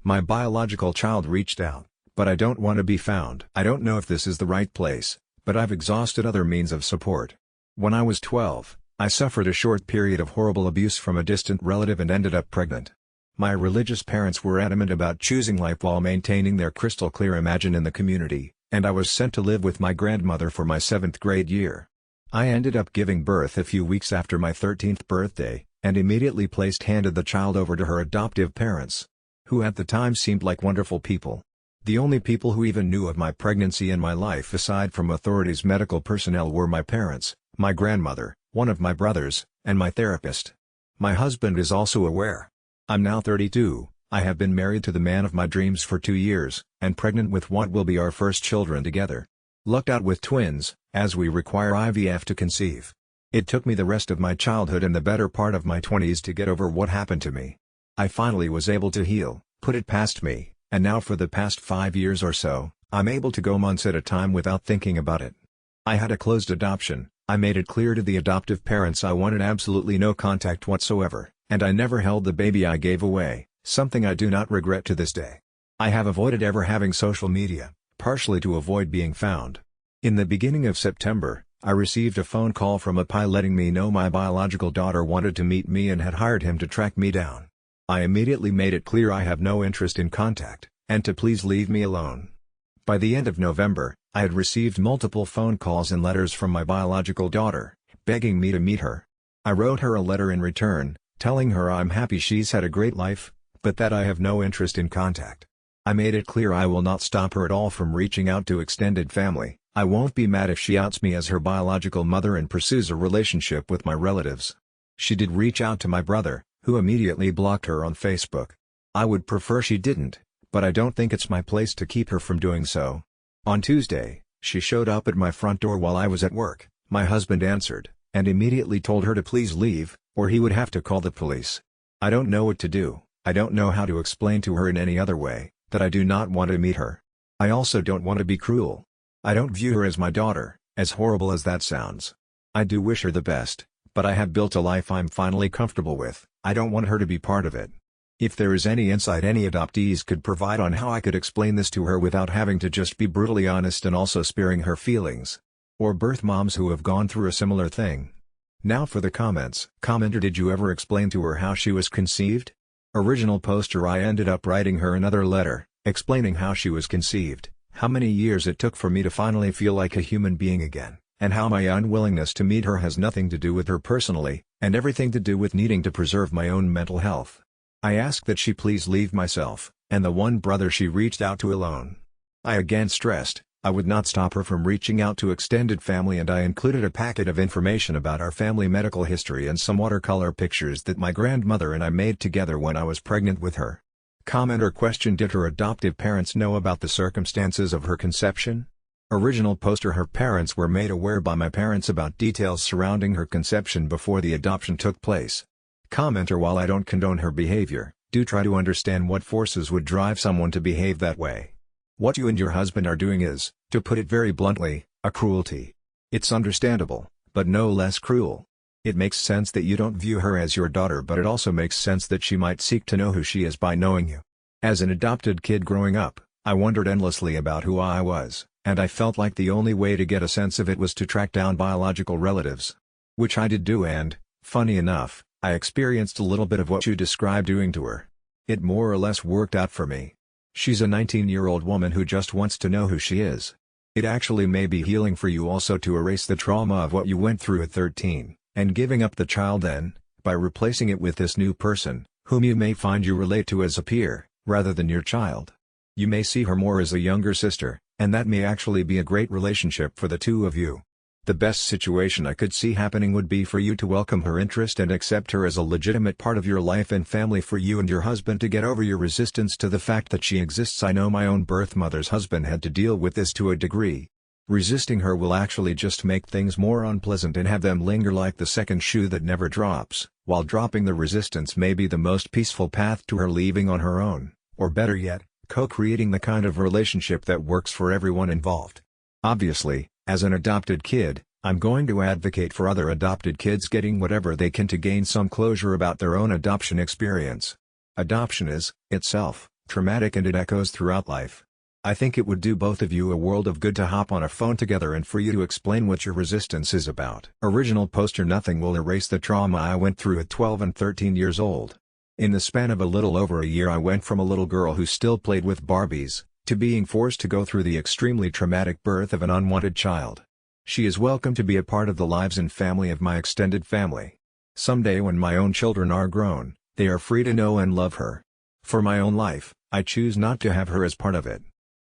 My biological child reached out, but I don't want to be found. I don't know if this is the right place, but I've exhausted other means of support. When I was 12, I suffered a short period of horrible abuse from a distant relative and ended up pregnant. My religious parents were adamant about choosing life while maintaining their crystal clear image in the community, and I was sent to live with my grandmother for my 7th grade year. I ended up giving birth a few weeks after my 13th birthday, and immediately handed the child over to her adoptive parents, who at the time seemed like wonderful people. The only people who even knew of my pregnancy in my life aside from authorities' medical personnel were my parents, my grandmother, one of my brothers, and my therapist. My husband is also aware. I'm now 32, I have been married to the man of my dreams for 2 years, and pregnant with what will be our first children together. Lucked out with twins, as we require IVF to conceive. It took me the rest of my childhood and the better part of my 20s to get over what happened to me. I finally was able to heal, put it past me, and now for the past 5 years or so, I'm able to go months at a time without thinking about it. I had a closed adoption. I made it clear to the adoptive parents I wanted absolutely no contact whatsoever, and I never held the baby I gave away, something I do not regret to this day. I have avoided ever having social media, partially to avoid being found. In the beginning of September, I received a phone call from a PI letting me know my biological daughter wanted to meet me and had hired him to track me down. I immediately made it clear I have no interest in contact, and to please leave me alone. By the end of November, I had received multiple phone calls and letters from my biological daughter, begging me to meet her. I wrote her a letter in return, telling her I'm happy she's had a great life, but that I have no interest in contact. I made it clear I will not stop her at all from reaching out to extended family. I won't be mad if she outs me as her biological mother and pursues a relationship with my relatives. She did reach out to my brother, who immediately blocked her on Facebook. I would prefer she didn't, but I don't think it's my place to keep her from doing so. On Tuesday, she showed up at my front door while I was at work. My husband answered, and immediately told her to please leave, or he would have to call the police. I don't know what to do. I don't know how to explain to her in any other way that I do not want to meet her. I also don't want to be cruel. I don't view her as my daughter, as horrible as that sounds. I do wish her the best, but I have built a life I'm finally comfortable with. I don't want her to be part of it. If there is any insight any adoptees could provide on how I could explain this to her without having to just be brutally honest and also sparing her feelings. Or birth moms who have gone through a similar thing. Now for the comments. Commenter: did you ever explain to her how she was conceived? Original poster: I ended up writing her another letter, explaining how she was conceived, how many years it took for me to finally feel like a human being again, and how my unwillingness to meet her has nothing to do with her personally, and everything to do with needing to preserve my own mental health. I asked that she please leave myself, and the one brother she reached out to alone. I again stressed, I would not stop her from reaching out to extended family, and I included a packet of information about our family medical history and some watercolor pictures that my grandmother and I made together when I was pregnant with her. Commenter: question: did her adoptive parents know about the circumstances of her conception? Original poster: her parents were made aware by my parents about details surrounding her conception before the adoption took place. Commenter: while I don't condone her behavior, do try to understand what forces would drive someone to behave that way. What you and your husband are doing is, to put it very bluntly, a cruelty. It's understandable, but no less cruel. It makes sense that you don't view her as your daughter, but it also makes sense that she might seek to know who she is by knowing you. As an adopted kid growing up, I wondered endlessly about who I was, and I felt like the only way to get a sense of it was to track down biological relatives. Which I did do, and, funny enough, I experienced a little bit of what you described doing to her. It more or less worked out for me. She's a 19-year-old woman who just wants to know who she is. It actually may be healing for you also to erase the trauma of what you went through at 13, and giving up the child then, by replacing it with this new person, whom you may find you relate to as a peer, rather than your child. You may see her more as a younger sister, and that may actually be a great relationship for the two of you. The best situation I could see happening would be for you to welcome her interest and accept her as a legitimate part of your life and family, for you and your husband to get over your resistance to the fact that she exists. I know my own birth mother's husband had to deal with this to a degree. Resisting her will actually just make things more unpleasant and have them linger like the second shoe that never drops, while dropping the resistance may be the most peaceful path to her leaving on her own, or better yet, co-creating the kind of relationship that works for everyone involved. Obviously, as an adopted kid, I'm going to advocate for other adopted kids getting whatever they can to gain some closure about their own adoption experience. Adoption is, itself, traumatic, and it echoes throughout life. I think it would do both of you a world of good to hop on a phone together and for you to explain what your resistance is about. Original poster. Nothing will erase the trauma I went through at 12 and 13 years old. In the span of a little over a year I went from a little girl who still played with Barbies, to being forced to go through the extremely traumatic birth of an unwanted child. She is welcome to be a part of the lives and family of my extended family. Someday when my own children are grown, they are free to know and love her. For my own life, I choose not to have her as part of it.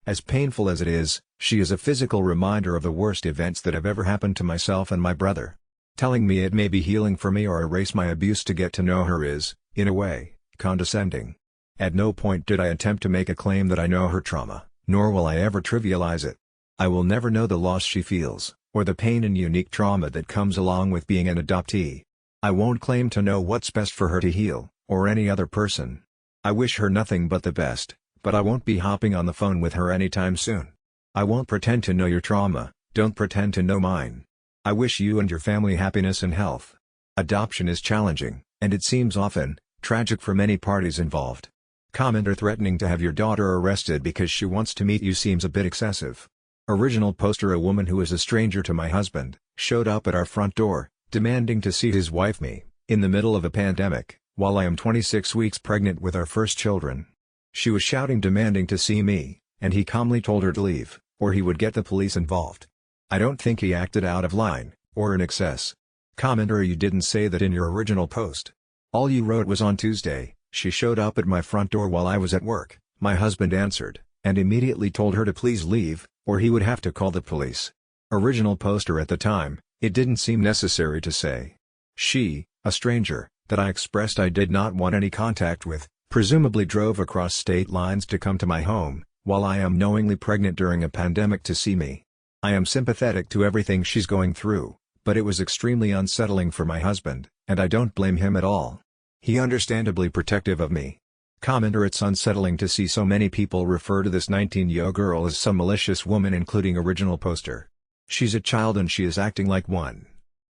As painful as it is, she is a physical reminder of the worst events that have ever happened to myself and my brother. Telling me it may be healing for me or erase my abuse to get to know her is, in a way, condescending. At no point did I attempt to make a claim that I know her trauma, nor will I ever trivialize it. I will never know the loss she feels, or the pain and unique trauma that comes along with being an adoptee. I won't claim to know what's best for her to heal, or any other person. I wish her nothing but the best, but I won't be hopping on the phone with her anytime soon. I won't pretend to know your trauma, don't pretend to know mine. I wish you and your family happiness and health. Adoption is challenging, and it seems often tragic for many parties involved. Commenter. Threatening to have your daughter arrested because she wants to meet you seems a bit excessive. Original poster. A woman who is a stranger to my husband showed up at our front door, demanding to see his wife, me, in the middle of a pandemic, while I am 26 weeks pregnant with our first children. She was shouting demanding to see me, and he calmly told her to leave, or he would get the police involved. I don't think he acted out of line, or in excess. Commenter. You didn't say that in your original post. All you wrote was on Tuesday, she showed up at my front door while I was at work, my husband answered, and immediately told her to please leave, or he would have to call the police. Original poster. At the time, it didn't seem necessary to say. She, a stranger, that I expressed I did not want any contact with, presumably drove across state lines to come to my home, while I am knowingly pregnant during a pandemic to see me. I am sympathetic to everything she's going through, but it was extremely unsettling for my husband, and I don't blame him at all. He understandably protective of me. Commenter. It's unsettling to see so many people refer to this 19-year-old girl as some malicious woman, including original poster. She's a child and she is acting like one.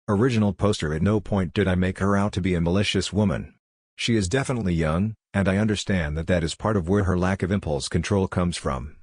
Original poster. At no point did I make her out to be a malicious woman. She is definitely young, and I understand that that is part of where her lack of impulse control comes from.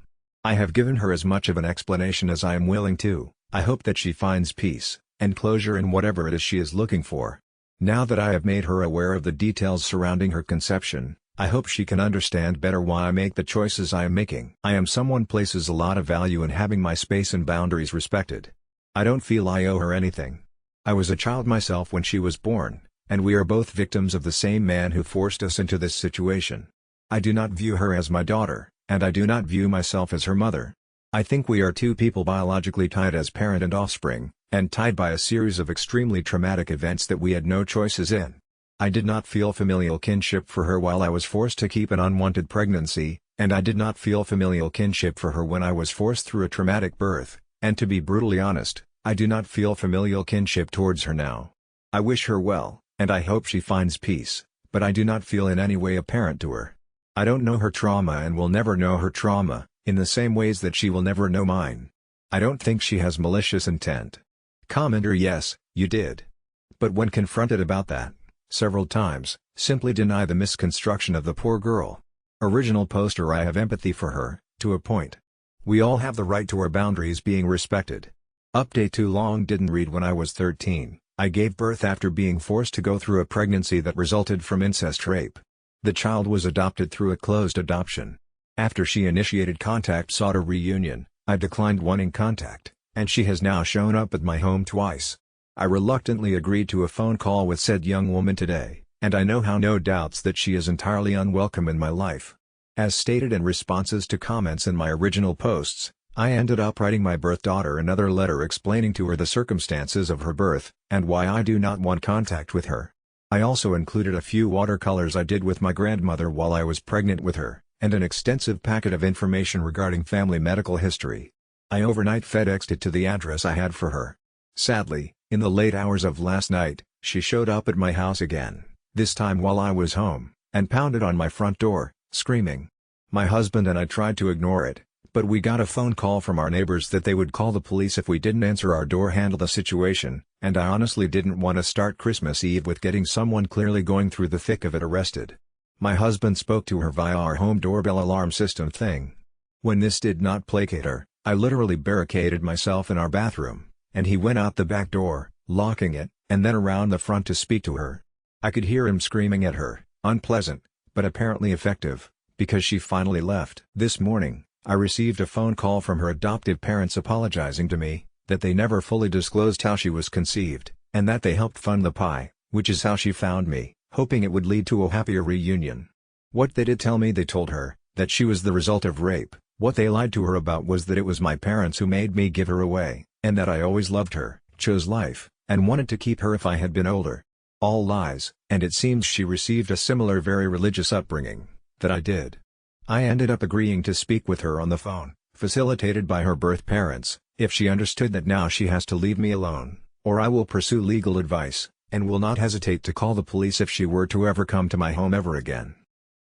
I have given her as much of an explanation as I am willing to. I hope that she finds peace and closure in whatever it is she is looking for. Now that I have made her aware of the details surrounding her conception, I hope she can understand better why I make the choices I am making. I am someone places a lot of value in having my space and boundaries respected. I don't feel I owe her anything. I was a child myself when she was born, and we are both victims of the same man who forced us into this situation. I do not view her as my daughter, and I do not view myself as her mother. I think we are two people biologically tied as parent and offspring, and tied by a series of extremely traumatic events that we had no choices in. I did not feel familial kinship for her while I was forced to keep an unwanted pregnancy, and I did not feel familial kinship for her when I was forced through a traumatic birth, and to be brutally honest, I do not feel familial kinship towards her now. I wish her well, and I hope she finds peace, but I do not feel in any way a parent to her. I don't know her trauma and will never know her trauma, in the same ways that she will never know mine. I don't think she has malicious intent. Commenter. Yes, you did. But when confronted about that, several times, simply deny the misconstruction of the poor girl. Original poster. I have empathy for her, to a point. We all have the right to our boundaries being respected. Update. Too long didn't read. When I was 13, I gave birth after being forced to go through a pregnancy that resulted from incest rape. The child was adopted through a closed adoption. After she initiated contact, sought a reunion, I declined wanting contact, and she has now shown up at my home twice. I reluctantly agreed to a phone call with said young woman today, and I know how no doubts that she is entirely unwelcome in my life. As stated in responses to comments in my original posts, I ended up writing my birth daughter another letter explaining to her the circumstances of her birth, and why I do not want contact with her. I also included a few watercolors I did with my grandmother while I was pregnant with her, and an extensive packet of information regarding family medical history. I overnight FedExed it to the address I had for her. Sadly, in the late hours of last night, she showed up at my house again, this time while I was home, and pounded on my front door, screaming. My husband and I tried to ignore it, but we got a phone call from our neighbors that they would call the police if we didn't answer our door, handle the situation, and I honestly didn't want to start Christmas Eve with getting someone clearly going through the thick of it arrested. My husband spoke to her via our home doorbell alarm system thing. When this did not placate her, I literally barricaded myself in our bathroom, and he went out the back door, locking it, and then around the front to speak to her. I could hear him screaming at her, unpleasant, but apparently effective, because she finally left. This morning, I received a phone call from her adoptive parents apologizing to me, that they never fully disclosed how she was conceived, and that they helped fund the pie, which is how she found me, hoping it would lead to a happier reunion. What they did tell me, they told her, that she was the result of rape. What they lied to her about was that it was my parents who made me give her away, and that I always loved her, chose life, and wanted to keep her if I had been older. All lies, and it seems she received a similar very religious upbringing, that I did. I ended up agreeing to speak with her on the phone, facilitated by her birth parents, if she understood that now she has to leave me alone, or I will pursue legal advice, and will not hesitate to call the police if she were to ever come to my home ever again.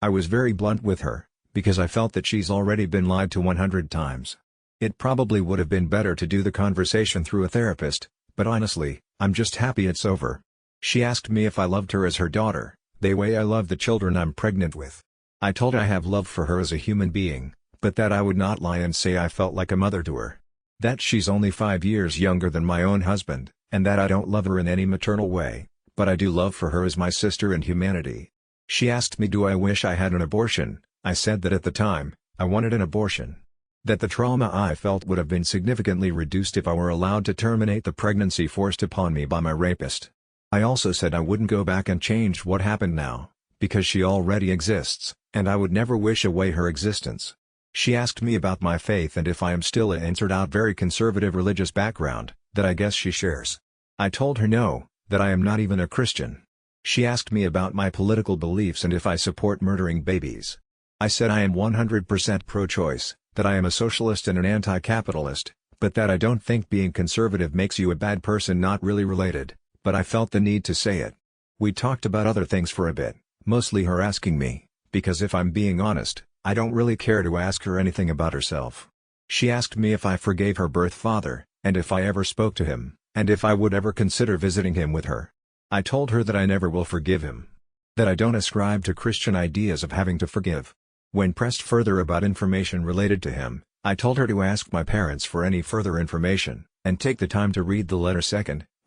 I was very blunt with her, because I felt that she's already been lied to 100 times. It probably would have been better to do the conversation through a therapist, but honestly, I'm just happy it's over. She asked me if I loved her as her daughter, the way I love the children I'm pregnant with. I told her I have love for her as a human being, but that I would not lie and say I felt like a mother to her. That she's only 5 years younger than my own husband, and that I don't love her in any maternal way, but I do love for her as my sister and humanity. She asked me, do I wish I had an abortion? I said that at the time, I wanted an abortion. That the trauma I felt would have been significantly reduced if I were allowed to terminate the pregnancy forced upon me by my rapist. I also said I wouldn't go back and change what happened now, because she already exists, and I would never wish away her existence. She asked me about my faith and if I am still answered out very conservative religious background, that I guess she shares. I told her no, that I am not even a Christian. She asked me about my political beliefs and if I support murdering babies. I said I am 100% pro-choice, that I am a socialist and an anti-capitalist, but that I don't think being conservative makes you a bad person. Not really related, but I felt the need to say it. We talked about other things for a bit, mostly her asking me, because if I'm being honest, I don't really care to ask her anything about herself. She asked me if I forgave her birth father, and if I ever spoke to him, and if I would ever consider visiting him with her. I told her that I never will forgive him. That I don't ascribe to Christian ideas of having to forgive. When pressed further about information related to him, I told her to ask my parents for any further information, and take the time to read the letter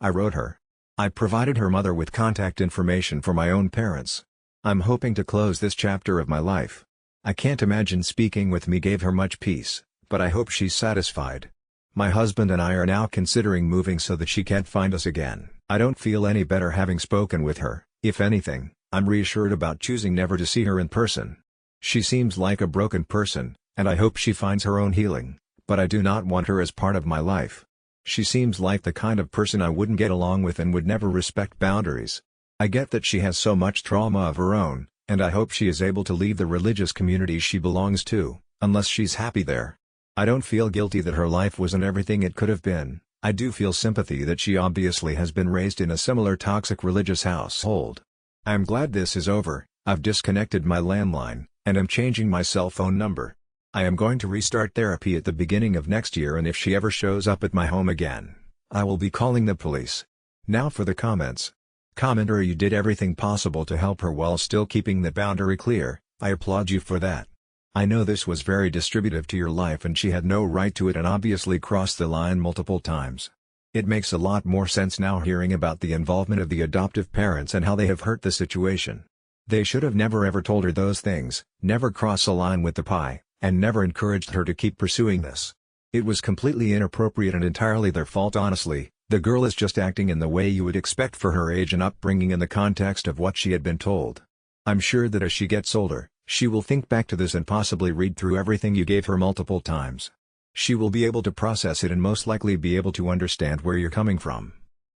I wrote her. I provided her mother with contact information for my own parents. I'm hoping to close this chapter of my life. I can't imagine speaking with me gave her much peace, but I hope she's satisfied. My husband and I are now considering moving so that she can't find us again. I don't feel any better having spoken with her. If anything, I'm reassured about choosing never to see her in person. She seems like a broken person, and I hope she finds her own healing, but I do not want her as part of my life. She seems like the kind of person I wouldn't get along with and would never respect boundaries. I get that she has so much trauma of her own, and I hope she is able to leave the religious community she belongs to, unless she's happy there. I don't feel guilty that her life wasn't everything it could have been. I do feel sympathy that she obviously has been raised in a similar toxic religious household. I am glad this is over. I've disconnected my landline, and am changing my cell phone number. I am going to restart therapy at the beginning of next year, and if she ever shows up at my home again, I will be calling the police. Now for the comments. Commenter, you did everything possible to help her while still keeping the boundary clear. I applaud you for that. I know this was very distributive to your life and she had no right to it and obviously crossed the line multiple times. It makes a lot more sense now hearing about the involvement of the adoptive parents and how they have hurt the situation. They should have never ever told her those things, never crossed a line with the pie, and never encouraged her to keep pursuing this. It was completely inappropriate and entirely their fault. Honestly, the girl is just acting in the way you would expect for her age and upbringing in the context of what she had been told. I'm sure that as she gets older, she will think back to this and possibly read through everything you gave her multiple times. She will be able to process it and most likely be able to understand where you're coming from.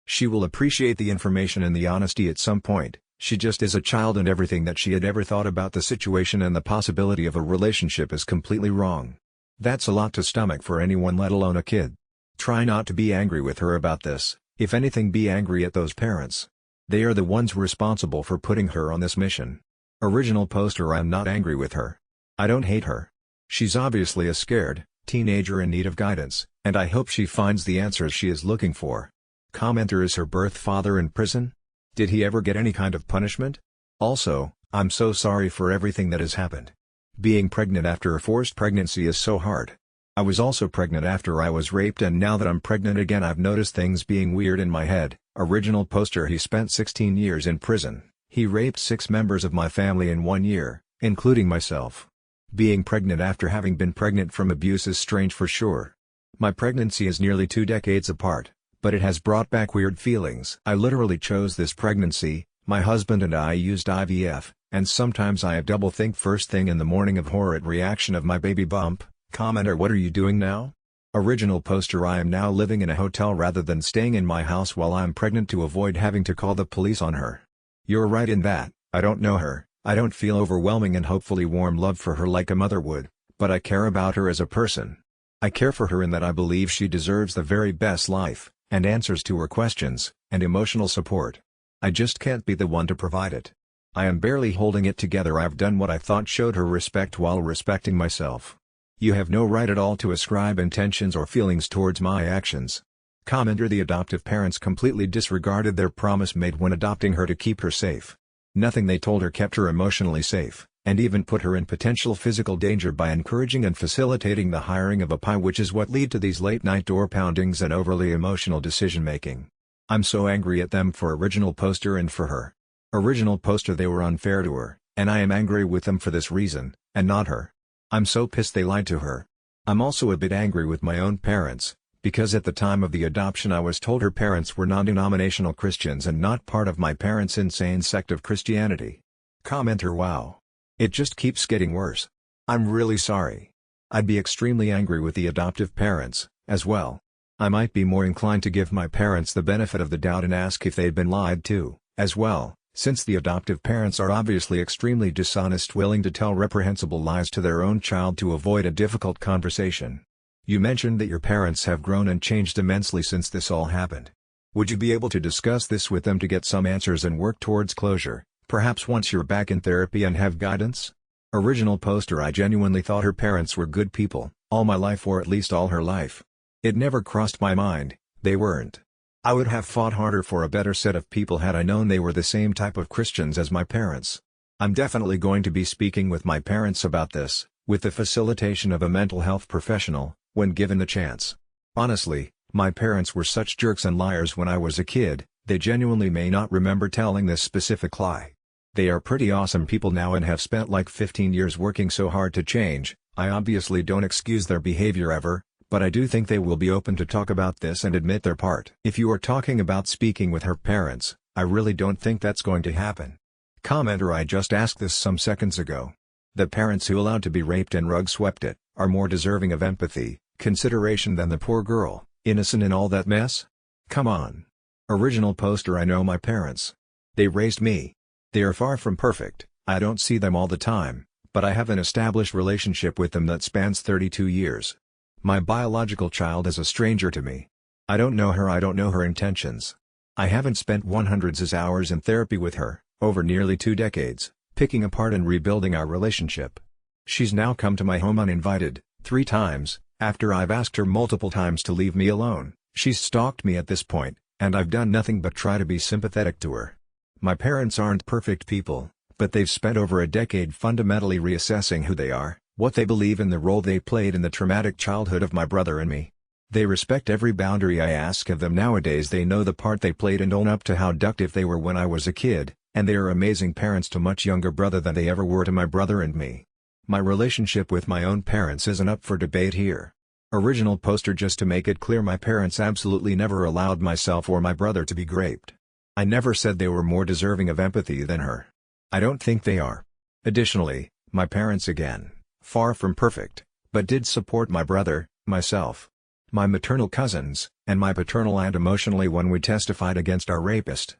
She will appreciate the information and the honesty at some point. She just is a child and everything that she had ever thought about the situation and the possibility of a relationship is completely wrong. That's a lot to stomach for anyone, let alone a kid. Try not to be angry with her about this. If anything, be angry at those parents. They are the ones responsible for putting her on this mission. Original poster, I'm not angry with her. I don't hate her. She's obviously a scared teenager in need of guidance, and I hope she finds the answers she is looking for. Commenter, is her birth father in prison? Did he ever get any kind of punishment? Also, I'm so sorry for everything that has happened. Being pregnant after a forced pregnancy is so hard. I was also pregnant after I was raped, and now that I'm pregnant again I've noticed things being weird in my head." Original poster. He spent 16 years in prison. He raped 6 members of my family in 1 year, including myself. Being pregnant after having been pregnant from abuse is strange for sure. My pregnancy is nearly 2 decades apart, but it has brought back weird feelings. I literally chose this pregnancy. My husband and I used IVF, and sometimes I double think first thing in the morning of horrid reaction of my baby bump. Commenter: what are you doing now? Original poster. I am now living in a hotel rather than staying in my house while I'm pregnant to avoid having to call the police on her. You're right in that. I don't know her. I don't feel overwhelming and hopefully warm love for her like a mother would, but I care about her as a person. I care for her in that I believe she deserves the very best life, and answers to her questions, and emotional support. I just can't be the one to provide it. I am barely holding it together. I've done what I thought showed her respect while respecting myself. You have no right at all to ascribe intentions or feelings towards my actions. Commenter: the adoptive parents completely disregarded their promise made when adopting her to keep her safe. Nothing they told her kept her emotionally safe, and even put her in potential physical danger by encouraging and facilitating the hiring of a PI, which is what lead to these late-night door poundings and overly emotional decision-making. I'm so angry at them. For original poster and for her. Original poster: they were unfair to her, and I am angry with them for this reason, and not her. I'm so pissed they lied to her. I'm also a bit angry with my own parents, because at the time of the adoption I was told her parents were non-denominational Christians and not part of my parents' insane sect of Christianity. Commenter: wow. It just keeps getting worse. I'm really sorry. I'd be extremely angry with the adoptive parents, as well. I might be more inclined to give my parents the benefit of the doubt and ask if they'd been lied to, as well, since the adoptive parents are obviously extremely dishonest, willing to tell reprehensible lies to their own child to avoid a difficult conversation. You mentioned that your parents have grown and changed immensely since this all happened. Would you be able to discuss this with them to get some answers and work towards closure, perhaps once you're back in therapy and have guidance? Original poster: I genuinely thought her parents were good people, all my life, or at least all her life. It never crossed my mind they weren't. I would have fought harder for a better set of people had I known they were the same type of Christians as my parents. I'm definitely going to be speaking with my parents about this, with the facilitation of a mental health professional, when given the chance. Honestly, my parents were such jerks and liars when I was a kid, they genuinely may not remember telling this specific lie. They are pretty awesome people now and have spent like 15 years working so hard to change. I obviously don't excuse their behavior ever, but I do think they will be open to talk about this and admit their part. If you are talking about speaking with her parents, I really don't think that's going to happen. Commenter: I just asked this some seconds ago. The parents who allowed to be raped and rug swept it, are more deserving of empathy, consideration than the poor girl, innocent in all that mess? Come on. Original poster: I know my parents. They raised me. They are far from perfect. I don't see them all the time, but I have an established relationship with them that spans 32 years. My biological child is a stranger to me. I don't know her. I don't know her intentions. I haven't spent hundreds of hours in therapy with her, over nearly 2 decades, picking apart and rebuilding our relationship. She's now come to my home uninvited, 3 times, after I've asked her multiple times to leave me alone. She's stalked me at this point, and I've done nothing but try to be sympathetic to her. My parents aren't perfect people, but they've spent over a decade fundamentally reassessing who they are, what they believe, and the role they played in the traumatic childhood of my brother and me. They respect every boundary I ask of them nowadays. They know the part they played and own up to how ductive they were when I was a kid, and they are amazing parents to much younger brother than they ever were to my brother and me. My relationship with my own parents isn't up for debate here. Original poster: just to make it clear, my parents absolutely never allowed myself or my brother to be raped. I never said they were more deserving of empathy than her. I don't think they are. Additionally, my parents, again, far from perfect, but did support my brother, myself, my maternal cousins, and my paternal aunt emotionally when we testified against our rapist.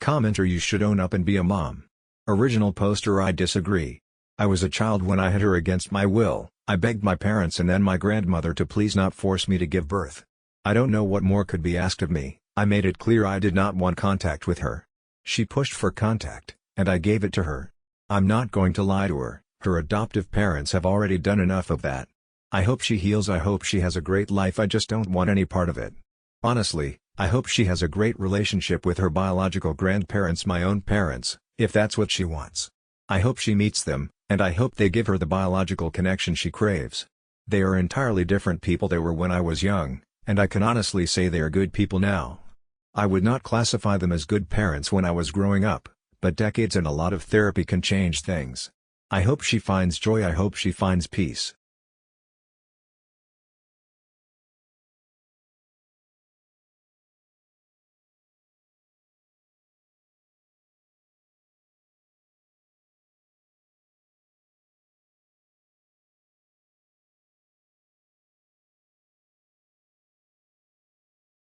Commenter: you should own up and be a mom. Original poster: I disagree. I was a child when I had her against my will. I begged my parents and then my grandmother to please not force me to give birth. I don't know what more could be asked of me. I made it clear I did not want contact with her. She pushed for contact, and I gave it to her. I'm not going to lie to her. Her adoptive parents have already done enough of that. I hope she heals. I hope she has a great life. I just don't want any part of it. Honestly, I hope she has a great relationship with her biological grandparents, my own parents, if that's what she wants. I hope she meets them, and I hope they give her the biological connection she craves. They are entirely different people they were when I was young, and I can honestly say they are good people now. I would not classify them as good parents when I was growing up, but decades and a lot of therapy can change things. I hope she finds joy. I hope she finds peace.